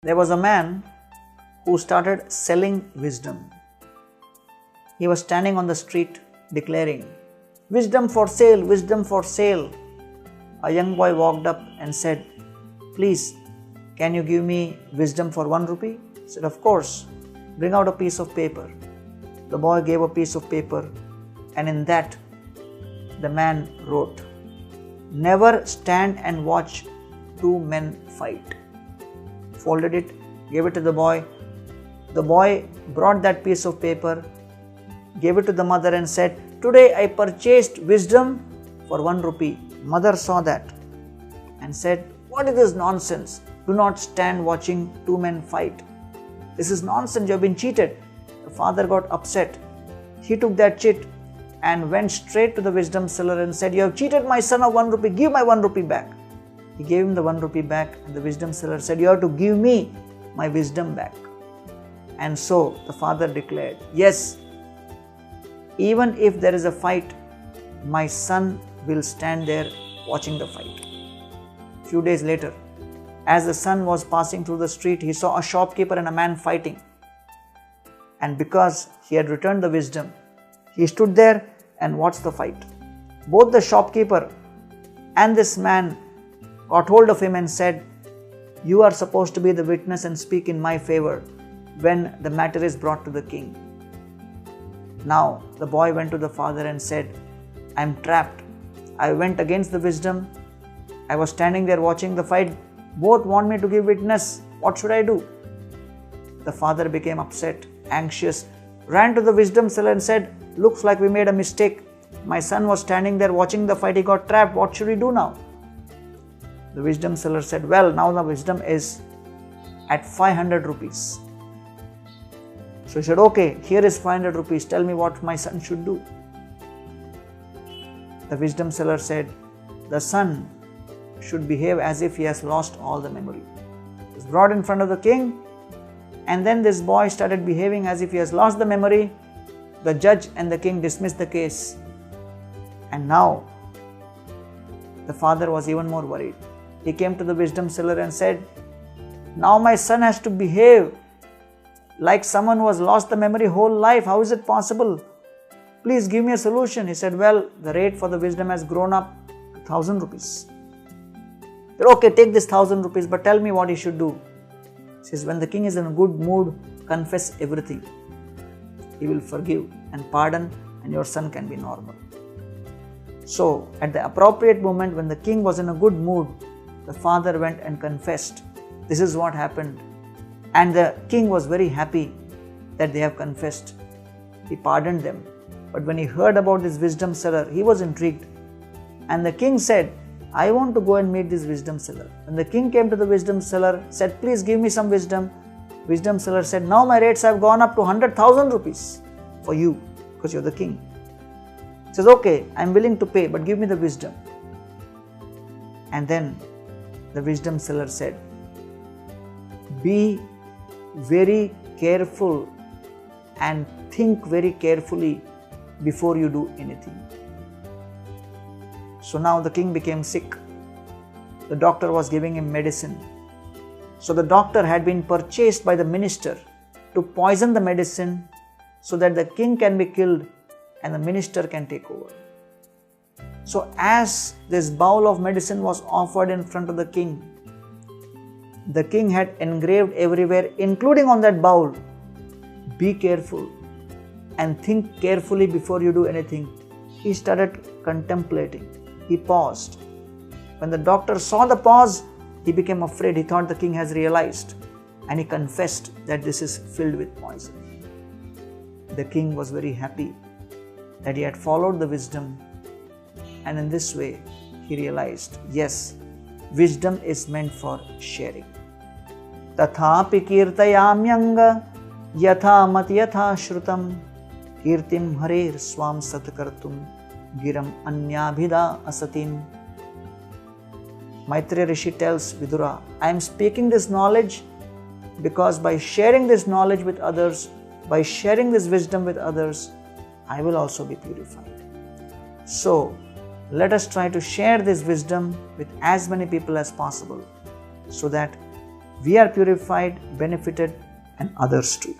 There was a man who started selling wisdom. He was standing on the street declaring, "Wisdom for sale, wisdom for sale." A young boy walked up and said, "Please, can you give me wisdom for 1 rupee?" He said, "Of course. Bring out a piece of paper." The boy gave a piece of paper, and in that the man wrote, "Never stand and watch two men fight." Folded it, gave it to the boy. The boy brought that piece of paper, gave it to the mother and said, "Today I purchased wisdom for 1 rupee. Mother saw that and said, "What is this nonsense? Do not stand watching two men fight. This is nonsense. You have been cheated." The father got upset. He took that chit and went straight to the wisdom seller and said, "You have cheated my son of 1 rupee. Give my 1 rupee back." He gave him the 1 rupee back, and the wisdom seller said, "You have to give me my wisdom back." And so the father declared, "Yes, even if there is a fight, my son will stand there watching the fight." Few days later, as the son was passing through the street, he saw a shopkeeper and a man fighting. And because he had returned the wisdom, he stood there and watched the fight. Both the shopkeeper and this man got hold of him and said, "You are supposed to be the witness and speak in my favor when the matter is brought to the king." Now the boy went to the father and said, "I am trapped. I went against the wisdom. I was standing there watching the fight. Both want me to give witness. What should I do?" The father became upset, anxious, ran to the wisdom seller and said, "Looks like we made a mistake. My son was standing there watching the fight. He got trapped. What should we do now?" The wisdom seller said, "Well, now the wisdom is at 500 rupees. So he said, "Okay, here is 500 rupees. Tell me what my son should do." The wisdom seller said, "The son should behave as if he has lost all the memory." He was brought in front of the king, and then this boy started behaving as if he has lost the memory. The judge and the king dismissed the case. And now the father was even more worried. He came to the wisdom seller and said, "Now my son has to behave like someone who has lost the memory whole life. How is it possible? Please give me a solution." He said, "Well, the rate for the wisdom has grown up to 1,000 rupees. "Okay, take this 1,000 rupees, but tell me what he should do." He says, "When the king is in a good mood, confess everything. He will forgive and pardon, and your son can be normal." So, at the appropriate moment, when the king was in a good mood, the father went and confessed. This is what happened. And the king was very happy that they have confessed. He pardoned them. But when he heard about this wisdom seller, he was intrigued. And the king said, "I want to go and meet this wisdom seller." When the king came to the wisdom seller, said, "Please give me some wisdom." Wisdom seller said, "Now my rates have gone up to 100,000 rupees for you because you're the king." He says, "Okay, I'm willing to pay, but give me the wisdom." And then the wisdom seller said, "Be very careful and think very carefully before you do anything." So now the king became sick. The doctor was giving him medicine. So the doctor had been purchased by the minister to poison the medicine so that the king can be killed and the minister can take over. So as this bowl of medicine was offered in front of the king had engraved everywhere, including on that bowl, "Be careful and think carefully before you do anything." He started contemplating. He paused. When the doctor saw the pause, he became afraid. He thought the king has realized, and he confessed that this is filled with poison. The king was very happy that he had followed the wisdom, and in this way he realized, yes, wisdom is meant for sharing. Tathapi kirtayamyanga yatha mat yatha shrutam kirtim harer swam satkartum giram anyabhida asatim. Maitreya Rishi tells Vidura, "I am speaking this knowledge because by sharing this knowledge with others, by sharing this wisdom with others, I will also be purified." So, let us try to share this wisdom with as many people as possible so that we are purified, benefited, and others too.